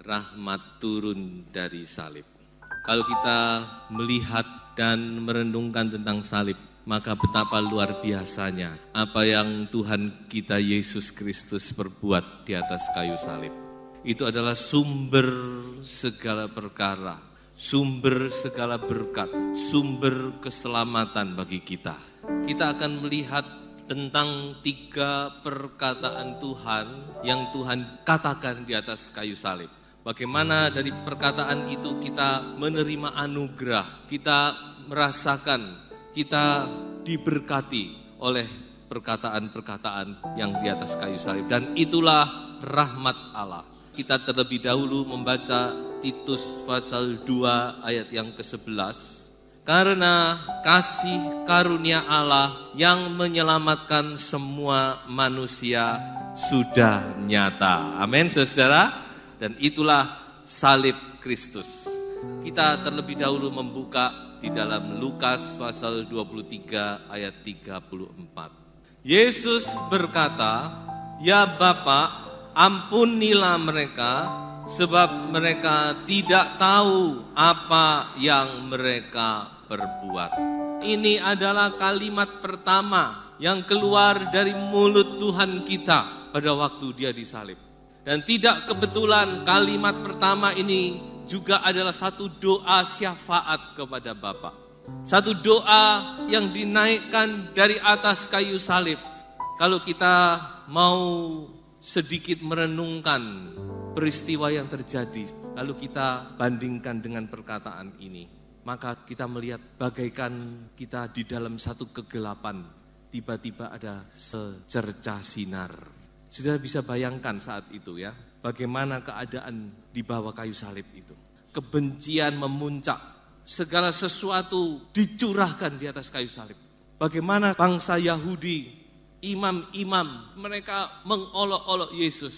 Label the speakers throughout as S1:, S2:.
S1: Rahmat turun dari salib. Kalau kita melihat dan merenungkan tentang salib, maka betapa luar biasanya apa yang Tuhan kita Yesus Kristus perbuat di atas kayu salib. Itu adalah sumber segala perkara, sumber segala berkat, sumber keselamatan bagi kita. Kita akan melihat tentang 3 perkataan Tuhan yang Tuhan katakan di atas kayu salib. Bagaimana dari perkataan itu kita menerima anugerah, kita merasakan, kita diberkati oleh perkataan-perkataan yang di atas kayu salib. Dan itulah rahmat Allah. Kita terlebih dahulu membaca Titus pasal 2 ayat yang ke-11. Karena kasih karunia Allah yang menyelamatkan semua manusia sudah nyata. Amin, saudara. Dan itulah salib Kristus. Kita terlebih dahulu membuka di dalam Lukas pasal 23 ayat 34. Yesus berkata, "Ya Bapa, ampunilah mereka, sebab mereka tidak tahu apa yang mereka perbuat." Ini adalah kalimat pertama yang keluar dari mulut Tuhan kita pada waktu dia disalib. Dan tidak kebetulan kalimat pertama ini juga adalah satu doa syafaat kepada Bapa. Satu doa yang dinaikkan dari atas kayu salib. Kalau kita mau sedikit merenungkan peristiwa yang terjadi, lalu kita bandingkan dengan perkataan ini, maka kita melihat bagaikan kita di dalam satu kegelapan, tiba-tiba ada secercah sinar. Sudah bisa bayangkan saat itu ya, bagaimana keadaan di bawah kayu salib itu. Kebencian memuncak, segala sesuatu dicurahkan di atas kayu salib. Bagaimana bangsa Yahudi, imam-imam, mereka mengolok-olok Yesus.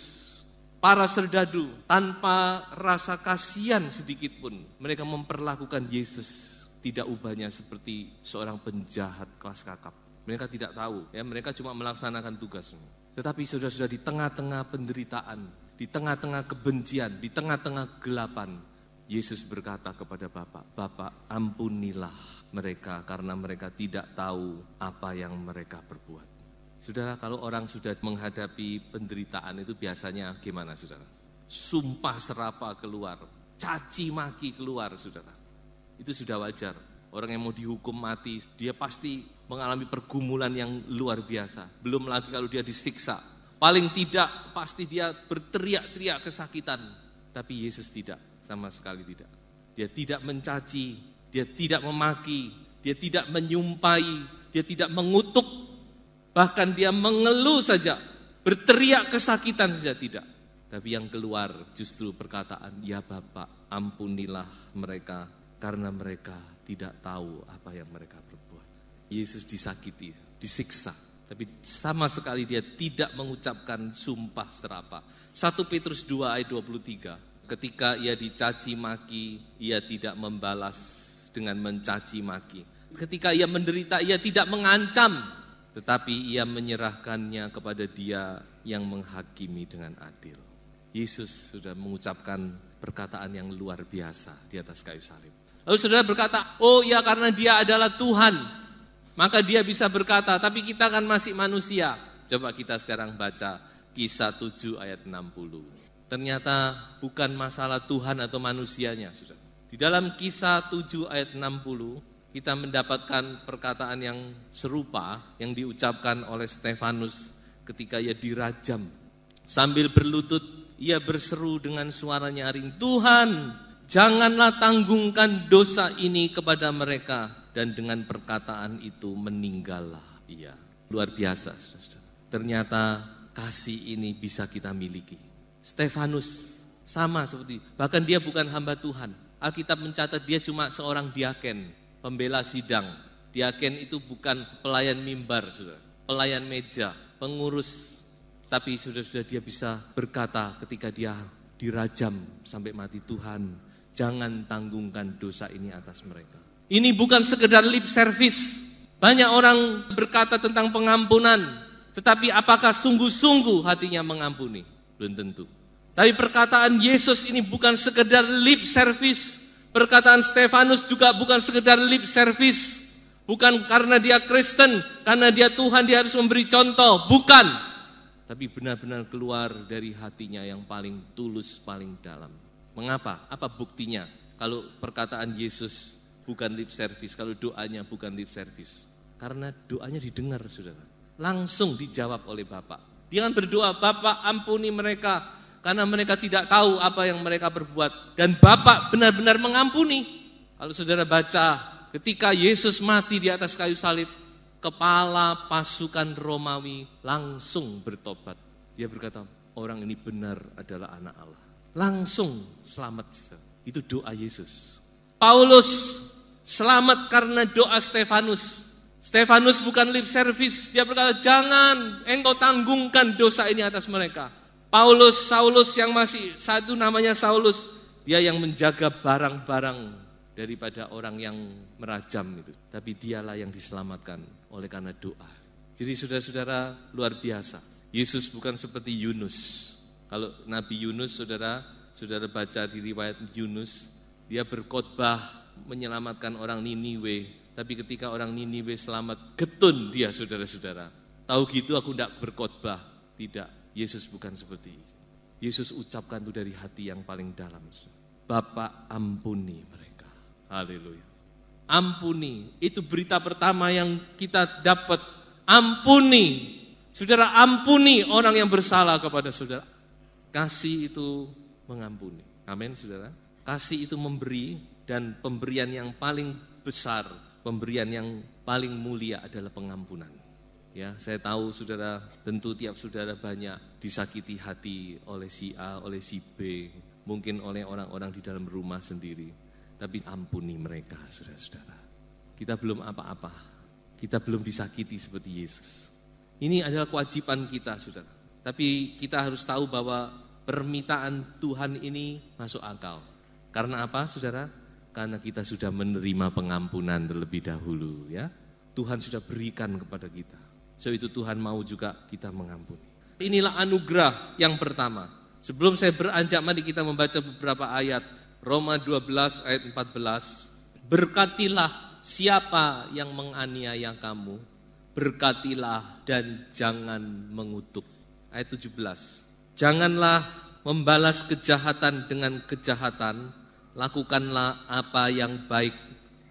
S1: Para serdadu tanpa rasa kasihan sedikit pun, mereka memperlakukan Yesus tidak ubahnya seperti seorang penjahat kelas kakap. Mereka tidak tahu, ya, mereka cuma melaksanakan tugasnya. Tetapi sudah di tengah-tengah penderitaan, di tengah-tengah kebencian, di tengah-tengah kegelapan, Yesus berkata kepada Bapa, "Bapa, ampunilah mereka karena mereka tidak tahu apa yang mereka perbuat." Saudara, kalau orang sudah menghadapi penderitaan itu biasanya gimana, saudara? Sumpah serapa keluar, caci maki keluar, saudara. Itu sudah wajar. Orang yang mau dihukum mati, dia pasti mengalami pergumulan yang luar biasa. Belum lagi kalau dia disiksa. Paling tidak pasti dia berteriak-teriak kesakitan. Tapi Yesus tidak, sama sekali tidak. Dia tidak mencaci, dia tidak memaki, dia tidak menyumpai, dia tidak mengutuk. Bahkan dia mengeluh saja, berteriak kesakitan saja tidak. Tapi yang keluar justru perkataan, "Ya Bapa, ampunilah mereka karena mereka tidak tahu apa yang mereka perbuat." Yesus disakiti, disiksa, tapi sama sekali dia tidak mengucapkan sumpah serapah. 1 Petrus 2 ayat 23, ketika ia dicaci maki, ia tidak membalas dengan mencaci maki. Ketika ia menderita, ia tidak mengancam, tetapi ia menyerahkannya kepada Dia yang menghakimi dengan adil. Yesus sudah mengucapkan perkataan yang luar biasa di atas kayu salib. Lalu saudara berkata, "Oh ya, karena Dia adalah Tuhan, maka Dia bisa berkata, tapi kita kan masih manusia." Coba kita sekarang baca Kisah 7 ayat 60. Ternyata bukan masalah Tuhan atau manusianya, saudara. Di dalam Kisah 7 ayat 60, kita mendapatkan perkataan yang serupa yang diucapkan oleh Stefanus ketika ia dirajam. Sambil berlutut, ia berseru dengan suara nyaring, "Tuhan, janganlah tanggungkan dosa ini kepada mereka." Dan dengan perkataan itu meninggallah ia. Luar biasa, saudara. Ternyata kasih ini bisa kita miliki. Stefanus Sama seperti, bahkan dia bukan hamba Tuhan. Alkitab mencatat dia cuma seorang diaken, pembela sidang. Diaken itu bukan pelayan mimbar, saudara, pelayan meja, pengurus. Tapi sudah dia bisa berkata ketika dia dirajam sampai mati, Tuhan, jangan tanggungkan dosa ini atas mereka. Ini bukan sekedar lip service. Banyak orang berkata tentang pengampunan, tetapi apakah sungguh-sungguh hatinya mengampuni? Belum tentu. Tapi perkataan Yesus ini bukan sekedar lip service. Perkataan Stefanus juga bukan sekedar lip service. Bukan karena dia Kristen, karena dia Tuhan, dia harus memberi contoh. Bukan. Tapi benar-benar keluar dari hatinya yang paling tulus, paling dalam. Mengapa? Apa buktinya? Kalau perkataan Yesus bukan lip service, kalau doanya bukan lip service. Karena doanya didengar, saudara. Langsung dijawab oleh Bapa. Dia kan berdoa, Bapa ampuni mereka, karena mereka tidak tahu apa yang mereka berbuat. Dan Bapa benar-benar mengampuni. Kalau saudara baca, ketika Yesus mati di atas kayu salib, kepala pasukan Romawi langsung bertobat. Dia berkata, orang ini benar adalah anak Allah. Langsung selamat. Itu doa Yesus. Paulus selamat karena doa Stefanus. Stefanus bukan lip service. Dia berkata, jangan engkau tanggungkan dosa ini atas mereka. Saulus yang masih satu namanya Saulus, dia yang menjaga barang-barang daripada orang yang merajam itu. Tapi dialah yang diselamatkan oleh karena doa. Jadi saudara-saudara luar biasa. Yesus bukan seperti Yunus. Kalau Nabi Yunus, saudara baca di riwayat Yunus, dia berkhotbah menyelamatkan orang Niniwe. Tapi ketika orang Niniwe selamat, getun dia, saudara-saudara. Tahu gitu aku tidak berkhotbah. Tidak. Yesus bukan seperti itu. Yesus ucapkan itu dari hati yang paling dalam. Bapa ampuni mereka. Haleluya. Ampuni. Itu berita pertama yang kita dapat. Ampuni. Saudara, ampuni orang yang bersalah kepada saudara. Kasih itu mengampuni. Amin, saudara. Kasih itu memberi, dan pemberian yang paling besar, pemberian yang paling mulia adalah pengampunan. Ya, saya tahu saudara, tentu tiap saudara banyak disakiti hati oleh si A, oleh si B, mungkin oleh orang-orang di dalam rumah sendiri. Tapi ampuni mereka, saudara-saudara. Kita belum apa-apa, kita belum disakiti seperti Yesus. Ini adalah kewajiban kita, saudara. Tapi kita harus tahu bahwa permintaan Tuhan ini masuk akal. Karena apa, saudara? Karena kita sudah menerima pengampunan terlebih dahulu, ya. Tuhan sudah berikan kepada kita. So itu Tuhan mau juga kita mengampuni. Inilah anugerah yang pertama. Sebelum saya beranjak, mari kita membaca beberapa ayat. Roma 12 ayat 14. Berkatilah siapa yang menganiaya kamu. Berkatilah dan jangan mengutuk. Ayat 17. Janganlah membalas kejahatan dengan kejahatan. Lakukanlah apa yang baik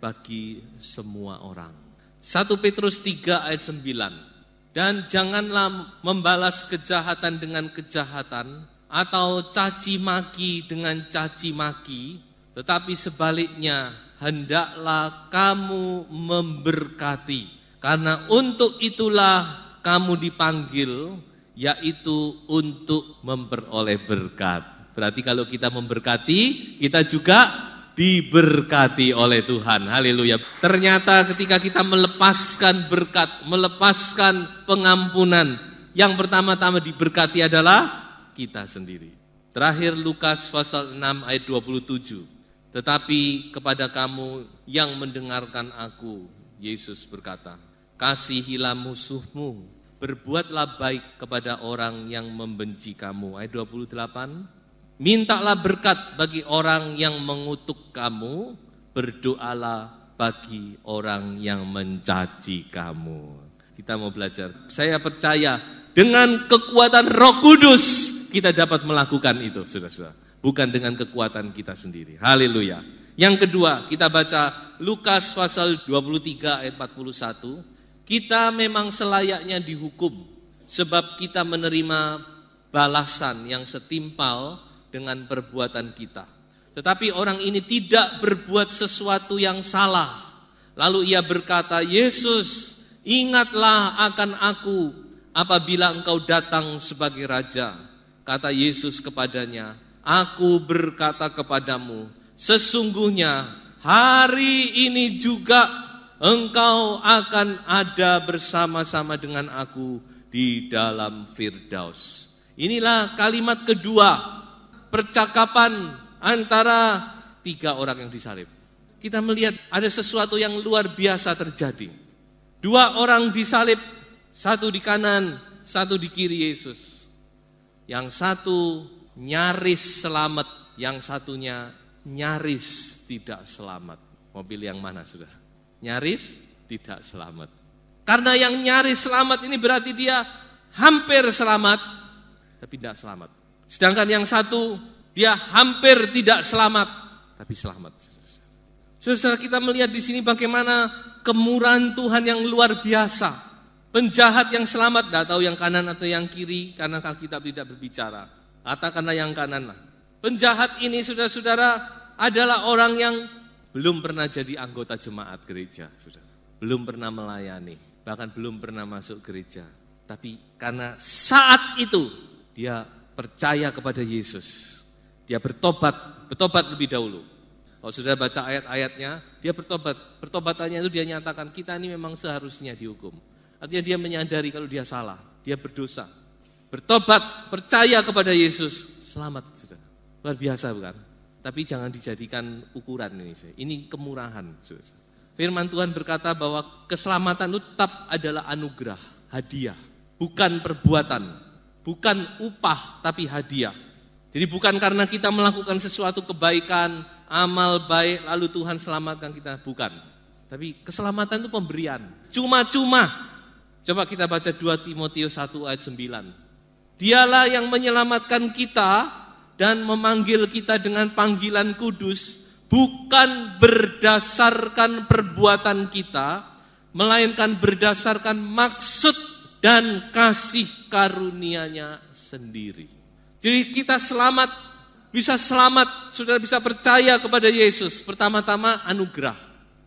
S1: bagi semua orang. 1 Petrus 3 ayat 9. Dan janganlah membalas kejahatan dengan kejahatan atau caci maki dengan caci maki, tetapi sebaliknya hendaklah kamu memberkati, karena untuk itulah kamu dipanggil, yaitu untuk memperoleh berkat. Berarti kalau kita memberkati, kita juga diberkati oleh Tuhan. Haleluya. Ternyata ketika kita melepaskan berkat, melepaskan pengampunan, yang pertama-tama diberkati adalah kita sendiri. Terakhir Lukas pasal 6 ayat 27. Tetapi kepada kamu yang mendengarkan aku, Yesus berkata, kasihilah musuhmu, berbuatlah baik kepada orang yang membenci kamu. Ayat 28. Mintalah berkat bagi orang yang mengutuk kamu, berdoalah bagi orang yang mencaci kamu. Kita mau belajar. Saya percaya dengan kekuatan Roh Kudus kita dapat melakukan itu, saudara-saudara. Bukan dengan kekuatan kita sendiri. Haleluya. Yang kedua, kita baca Lukas pasal 23 ayat 41. Kita memang selayaknya dihukum sebab kita menerima balasan yang setimpal dengan perbuatan kita. Tetapi orang ini tidak berbuat sesuatu yang salah. Lalu ia berkata, Yesus, ingatlah akan aku apabila engkau datang sebagai raja. Kata Yesus kepadanya, Aku berkata kepadamu, sesungguhnya hari ini juga engkau akan ada bersama-sama dengan aku di dalam Firdaus. Inilah kalimat kedua percakapan antara 3 orang yang disalib. Kita melihat ada sesuatu yang luar biasa terjadi. 2 orang disalib, 1 di kanan, 1 di kiri Yesus. Yang satu nyaris selamat, yang satunya nyaris tidak selamat. Mobil yang mana sudah? Nyaris tidak selamat. Karena yang nyaris selamat ini berarti dia hampir selamat, tapi tidak selamat. Sedangkan yang satu, dia hampir tidak selamat, tapi selamat. Saudara, kita melihat di sini bagaimana kemurahan Tuhan yang luar biasa. Penjahat yang selamat, tidak tahu yang kanan atau yang kiri, karena Alkitab tidak berbicara. Katakanlah yang kanan lah. Penjahat ini, saudara-saudara, adalah orang yang belum pernah jadi anggota jemaat gereja, saudara. Belum pernah melayani, bahkan belum pernah masuk gereja. Tapi karena saat itu dia percaya kepada Yesus, dia bertobat lebih dahulu. Kalau sudah baca ayat-ayatnya, dia bertobat. Pertobatannya itu dia nyatakan, kita ini memang seharusnya dihukum. Artinya dia menyadari kalau dia salah, dia berdosa. Bertobat, percaya kepada Yesus, selamat. Saudara. Luar biasa bukan? Tapi jangan dijadikan ukuran ini. Ini kemurahan. Saudara. Firman Tuhan berkata bahwa keselamatan itu tetap adalah anugerah, hadiah. Bukan perbuatan, bukan upah, tapi hadiah. Jadi bukan karena kita melakukan sesuatu kebaikan, amal baik, lalu Tuhan selamatkan kita, bukan. Tapi keselamatan itu pemberian, cuma-cuma. Coba kita baca 2 Timotius 1 ayat 9. Dialah yang menyelamatkan kita dan memanggil kita dengan panggilan kudus, bukan berdasarkan perbuatan kita, melainkan berdasarkan maksud dan kasih karunia-Nya sendiri. Jadi kita selamat, bisa selamat, saudara bisa percaya kepada Yesus. Pertama-tama anugerah,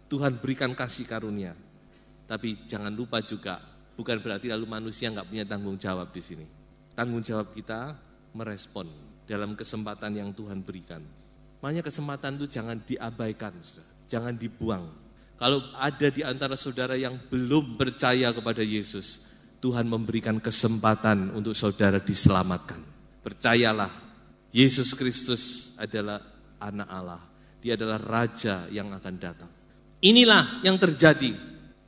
S1: Tuhan berikan kasih karunia. Tapi jangan lupa juga, bukan berarti lalu manusia nggak punya tanggung jawab di sini. Tanggung jawab kita merespon dalam kesempatan yang Tuhan berikan. Makanya kesempatan itu jangan diabaikan, saudara. Jangan dibuang. Kalau ada di antara saudara yang belum percaya kepada Yesus, Tuhan memberikan kesempatan untuk saudara diselamatkan. Percayalah, Yesus Kristus adalah anak Allah. Dia adalah Raja yang akan datang. Inilah yang terjadi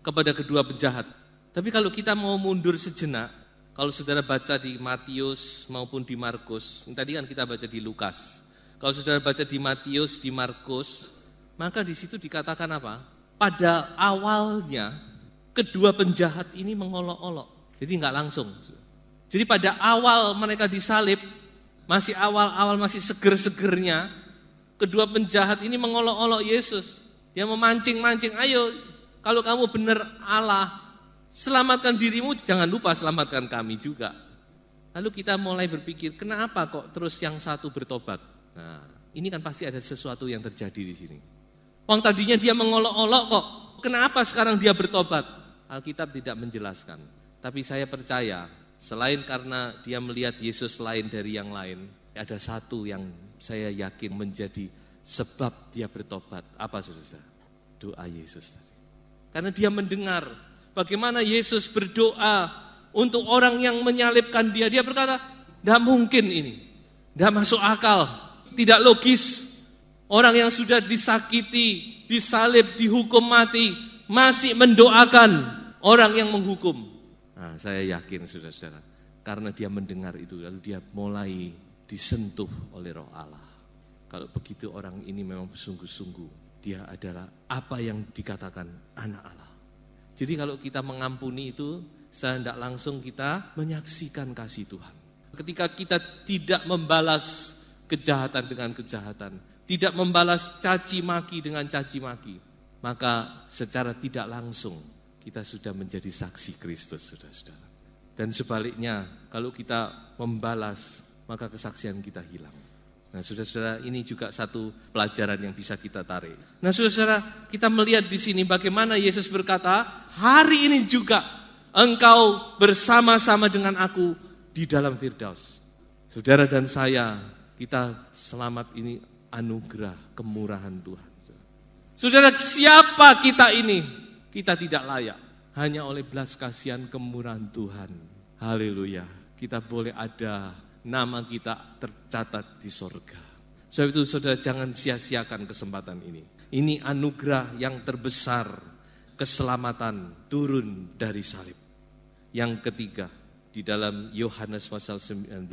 S1: kepada kedua penjahat. Tapi kalau kita mau mundur sejenak, kalau saudara baca di Matius maupun di Markus, tadi kan kita baca di Lukas. Kalau saudara baca di Matius, di Markus, maka di situ dikatakan apa? Pada awalnya kedua penjahat ini mengolok-olok. Jadi enggak langsung. Jadi pada awal mereka disalib, masih awal-awal masih seger-segernya, kedua penjahat ini mengolok-olok Yesus. Dia memancing-mancing, ayo kalau kamu benar Allah, selamatkan dirimu, jangan lupa selamatkan kami juga. Lalu kita mulai berpikir, kenapa kok terus yang satu bertobat? Nah, ini kan pasti ada sesuatu yang terjadi di sini. Wong tadinya dia mengolok-olok kok, kenapa sekarang dia bertobat? Alkitab tidak menjelaskan, tapi saya percaya, selain karena dia melihat Yesus lain dari yang lain, ada satu yang saya yakin menjadi sebab dia bertobat. Apa saudara? Doa Yesus tadi. Karena dia mendengar bagaimana Yesus berdoa untuk orang yang menyalibkan dia. Dia berkata, tidak mungkin ini, tidak masuk akal, tidak logis. Orang yang sudah disakiti, disalib, dihukum mati, masih mendoakan orang yang menghukum. Nah, saya yakin saudara-saudara, karena dia mendengar itu, lalu dia mulai disentuh oleh Roh Allah. Kalau begitu orang ini memang sungguh-sungguh, dia adalah apa yang dikatakan anak Allah. Jadi kalau kita mengampuni itu, sehendak langsung kita menyaksikan kasih Tuhan. Ketika kita tidak membalas kejahatan dengan kejahatan, tidak membalas caci maki dengan caci maki, maka secara tidak langsung kita sudah menjadi saksi Kristus, saudara-saudara. Dan sebaliknya, kalau kita membalas, maka kesaksian kita hilang. Nah, saudara-saudara, ini juga satu pelajaran yang bisa kita tarik. Nah, saudara-saudara, kita melihat di sini bagaimana Yesus berkata, hari ini juga engkau bersama-sama dengan aku di dalam Firdaus. Saudara dan saya Kita selamat ini anugerah, kemurahan Tuhan. Saudara, siapa kita ini? Kita tidak layak. Hanya oleh belas kasihan kemurahan Tuhan. Haleluya. Kita boleh ada, nama kita tercatat di sorga. Sebab itu saudara jangan sia-siakan kesempatan ini. Ini anugerah yang terbesar, keselamatan turun dari salib. Yang ketiga, di dalam Yohanes pasal 19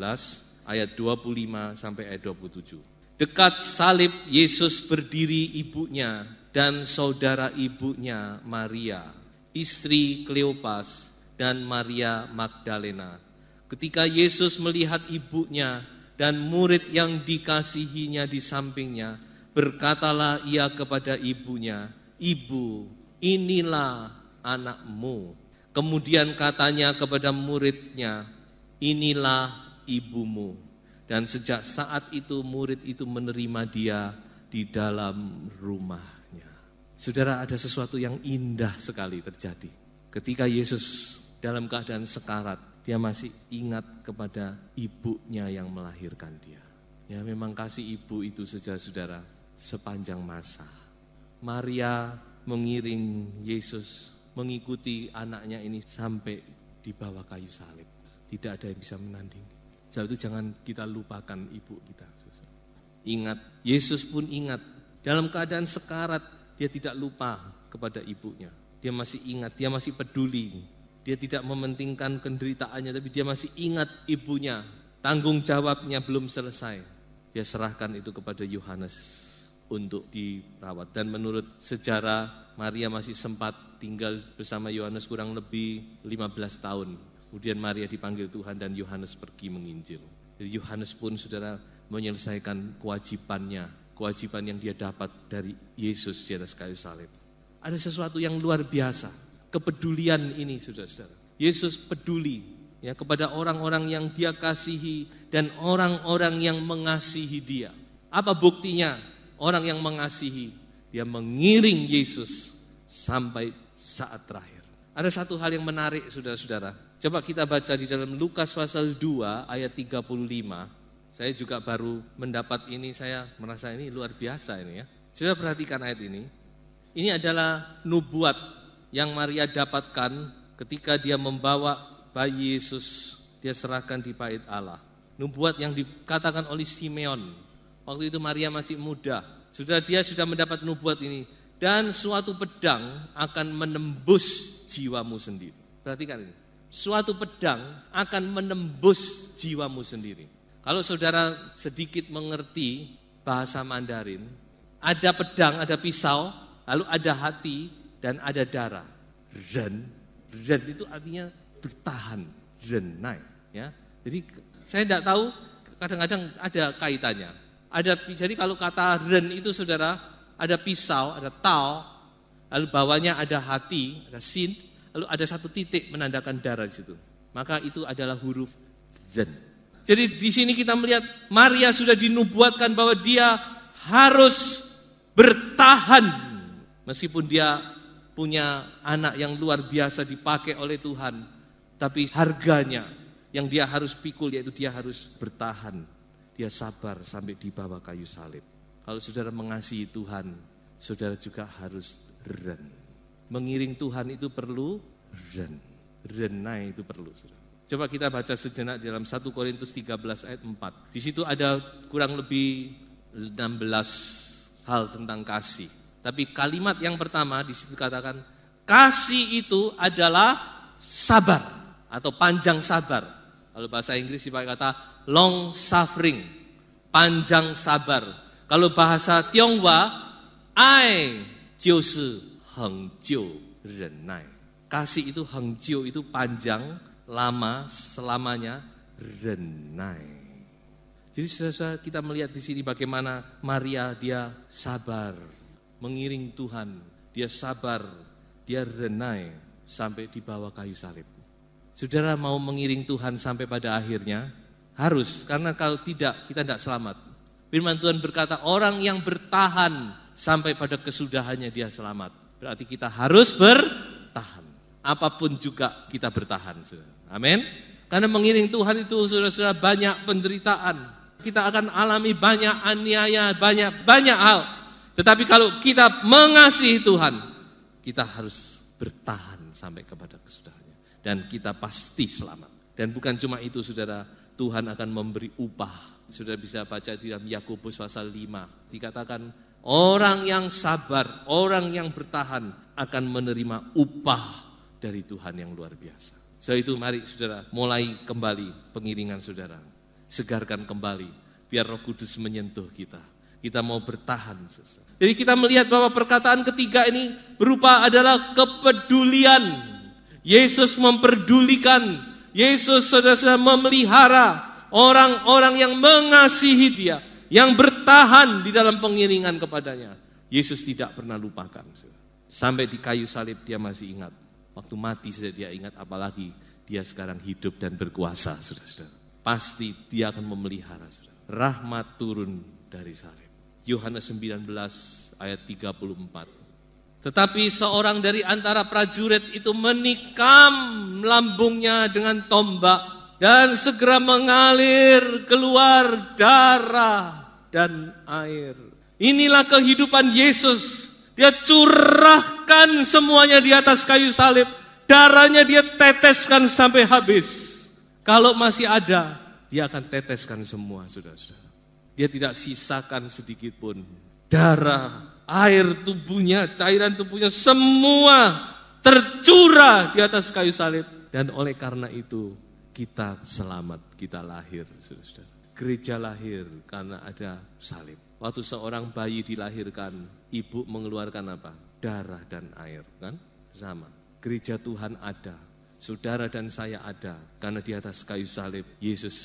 S1: ayat 25 sampai ayat 27. Dekat salib Yesus berdiri ibunya dan saudara ibunya Maria, istri Kleopas dan Maria Magdalena. Ketika Yesus melihat ibunya dan murid yang dikasihinya di sampingnya, berkatalah ia kepada ibunya, "Ibu, inilah anakmu." Kemudian katanya kepada muridnya, "Inilah ibumu." Dan sejak saat itu murid itu menerima dia di dalam rumahnya. Saudara, ada sesuatu yang indah sekali terjadi. Ketika Yesus dalam keadaan sekarat, dia masih ingat kepada ibunya yang melahirkan dia. Ya, memang kasih ibu itu saudara-saudara sepanjang masa. Maria mengiring Yesus, mengikuti anaknya ini sampai di bawah kayu salib. Tidak ada yang bisa menandingi. Sebab itu jangan kita lupakan ibu kita. Ingat, Yesus pun ingat. Dalam keadaan sekarat, dia tidak lupa kepada ibunya. Dia masih ingat, dia masih peduli. Dia tidak mementingkan penderitaannya, tapi dia masih ingat ibunya. Tanggung jawabnya belum selesai. Dia serahkan itu kepada Yohanes untuk dirawat. Dan menurut sejarah, Maria masih sempat tinggal bersama Yohanes kurang lebih 15 tahun. Kemudian Maria dipanggil Tuhan dan Yohanes pergi menginjil. Jadi Yohanes pun saudara menyelesaikan kewajiban yang dia dapat dari Yesus di atas kayu salib. Ada sesuatu yang luar biasa. Kepedulian ini saudara-saudara. Yesus peduli ya kepada orang-orang yang dia kasihi dan orang-orang yang mengasihi dia. Apa buktinya? Orang yang mengasihi, dia mengiring Yesus sampai saat terakhir. Ada satu hal yang menarik saudara-saudara. Coba kita baca di dalam Lukas pasal 2 ayat 35. Saya juga baru mendapat ini, saya merasa ini luar biasa ini ya. Saudara perhatikan ayat ini. Ini adalah nubuat yang Maria dapatkan ketika dia membawa bayi Yesus, dia serahkan di bait Allah. Nubuat yang dikatakan oleh Simeon. Waktu itu Maria masih muda. Dia sudah mendapat nubuat ini. Dan suatu pedang akan menembus jiwamu sendiri. Perhatikan ini. Suatu pedang akan menembus jiwamu sendiri. Kalau saudara sedikit mengerti bahasa Mandarin, ada pedang, ada pisau, lalu ada hati, dan ada darah. Ren itu artinya bertahan, renai. Ya, jadi saya tidak tahu, kadang-kadang ada kaitannya. Jadi kalau kata ren itu saudara, ada pisau, ada tao, lalu bawahnya ada hati, ada sin, lalu ada satu titik menandakan darah di situ. Maka itu adalah huruf ren. Jadi di sini kita melihat Maria sudah dinubuatkan bahwa dia harus bertahan meskipun dia punya anak yang luar biasa dipakai oleh Tuhan, tapi harganya yang dia harus pikul yaitu dia harus bertahan. Dia sabar sampai di bawah kayu salib. Kalau saudara mengasihi Tuhan, saudara juga harus ren. Mengiring Tuhan itu perlu ren. Renai itu perlu. Saudara. Coba kita baca sejenak dalam 1 Korintus 13 ayat 4. Di situ ada kurang lebih 16 hal tentang kasih. Tapi kalimat yang pertama di situ katakan, kasih itu adalah sabar atau panjang sabar. Kalau bahasa Inggris dipakai kata long suffering, panjang sabar. Kalau bahasa Tionghoa, ai jiushi hengjiu renai. Kasih itu hengjiu itu panjang, lama, selamanya, renai. Jadi saudara kita melihat di sini bagaimana Maria dia sabar. Mengiring Tuhan, dia sabar, dia renai sampai di bawah kayu salib. Saudara mau mengiring Tuhan sampai pada akhirnya? Harus, karena kalau tidak kita tidak selamat. Firman Tuhan berkata orang yang bertahan sampai pada kesudahannya dia selamat. Berarti kita harus bertahan. Apapun juga kita bertahan. Saudara. Amin. Karena mengiring Tuhan itu saudara-saudara banyak penderitaan, Kita akan alami banyak aniaya, banyak hal. Tetapi kalau kita mengasihi Tuhan, kita harus bertahan sampai kepada kesudahannya. Dan kita pasti selamat. Dan bukan cuma itu saudara, Tuhan akan memberi upah. Saudara bisa baca di dalam Yakobus pasal 5. Dikatakan orang yang sabar, orang yang bertahan akan menerima upah dari Tuhan yang luar biasa. So itu mari saudara mulai kembali pengiringan saudara. Segarkan kembali, biar Roh Kudus menyentuh kita. Kita mau bertahan. Jadi kita melihat bahwa perkataan ketiga ini berupa adalah kepedulian. Yesus memperdulikan, Yesus saudara-saudara memelihara orang-orang yang mengasihi dia, yang bertahan di dalam pengiringan kepadanya. Yesus tidak pernah lupakan. Sampai di kayu salib dia masih ingat. Waktu mati saja dia ingat, apalagi dia sekarang hidup dan berkuasa, saudara-saudara. Pasti dia akan memelihara, saudara. Rahmat turun dari salib. Yohanes 19 ayat 34. Tetapi seorang dari antara prajurit itu menikam lambungnya dengan tombak dan segera mengalir keluar darah dan air. Inilah kehidupan Yesus. Dia curahkan semuanya di atas kayu salib. Darahnya dia teteskan sampai habis. Kalau masih ada, dia akan teteskan semua, saudara-saudara. Dia tidak sisakan sedikit pun. Darah, air tubuhnya, cairan tubuhnya, semua tercurah di atas kayu salib. Dan oleh karena itu, kita selamat, kita lahir, saudara-saudara. Gereja lahir karena ada salib. Waktu seorang bayi dilahirkan, ibu mengeluarkan apa? Darah dan air, kan? Sama. Gereja Tuhan ada. Saudara dan saya ada, karena di atas kayu salib, Yesus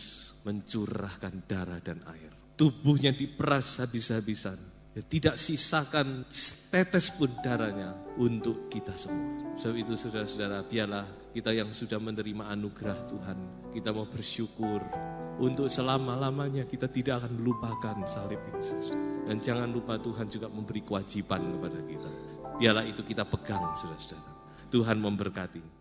S1: mencurahkan darah dan air. Tubuhnya diperas habis-habisan. Ya, tidak sisakan tetes pun darahnya untuk kita semua. Sebab itu saudara-saudara, biarlah kita yang sudah menerima anugerah Tuhan, kita mau bersyukur untuk selama-lamanya kita tidak akan melupakan salib ini. Saudara. Dan jangan lupa Tuhan juga memberi kewajiban kepada kita. Biarlah itu kita pegang, saudara-saudara. Tuhan memberkati.